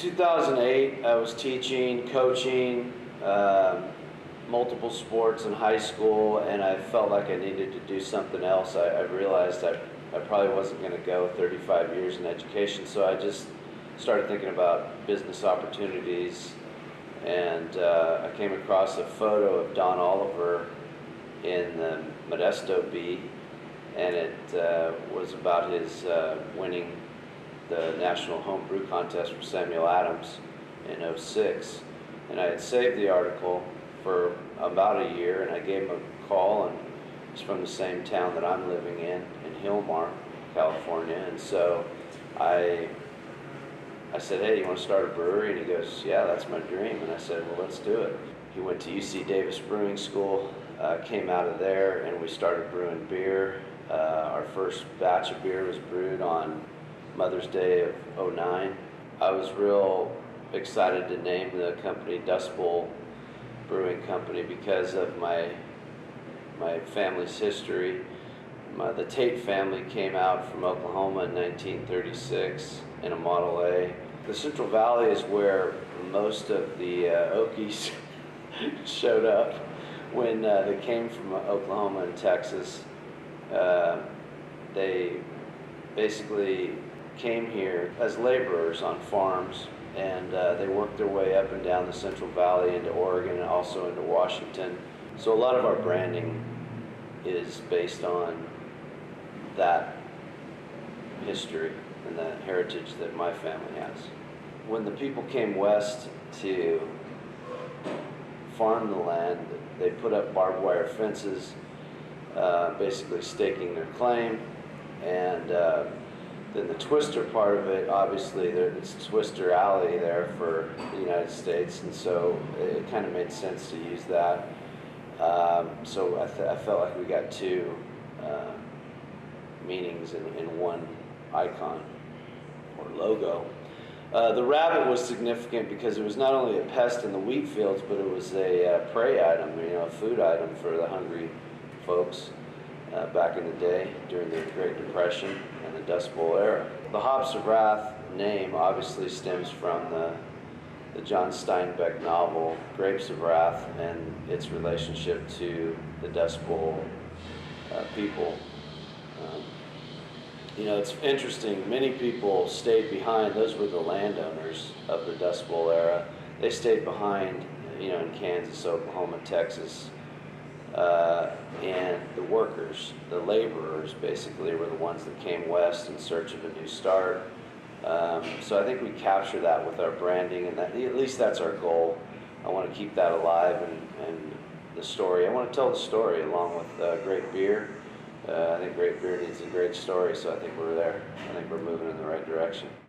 2008, I was teaching, coaching multiple sports in high school, and I felt like I needed to do something else. I realized I probably wasn't going to go 35 years in education, so I just started thinking about business opportunities, and I came across a photo of Don Oliver in the Modesto Bee, and it was about his winning the National Home Brew Contest for Samuel Adams in '06. And I had saved the article for about a year, and I gave him a call, and he's from the same town that I'm living in Hillmar, California. And so I said, hey, you want to start a brewery? And he goes, yeah, that's my dream. And I said, well, let's do it. He went to UC Davis Brewing School, came out of there, and we started brewing beer. Our first batch of beer was brewed on Mother's Day of '09. I was real excited to name the company Dust Bowl Brewing Company because of my family's history. The Tate family came out from Oklahoma in 1936 in a Model A. The Central Valley is where most of the Okies showed up when they came from Oklahoma and Texas. They basically came here as laborers on farms, and they worked their way up and down the Central Valley into Oregon and also into Washington. So a lot of our branding is based on that history and the heritage that my family has. When the people came west to farm the land, they put up barbed wire fences, basically staking their claim, and then the twister part of it, obviously it's Twister Alley there for the United States, and so it kind of made sense to use that. So I felt like we got two meanings in one icon or logo. The rabbit was significant because it was not only a pest in the wheat fields, but it was a prey item, a food item for the hungry folks back in the day during the Great Depression and the Dust Bowl era. The Hops of Wrath name obviously stems from the John Steinbeck novel Grapes of Wrath and its relationship to the Dust Bowl people. It's interesting, many people stayed behind. Those were the landowners of the Dust Bowl era. They stayed behind, in Kansas, Oklahoma, Texas, and the workers, the laborers, basically, were the ones that came west in search of a new start. So I think we capture that with our branding, and that, at least that's our goal. I want to keep that alive, and the story. I want to tell the story along with great beer. I think great beer needs a great story, so I think we're there. I think we're moving in the right direction.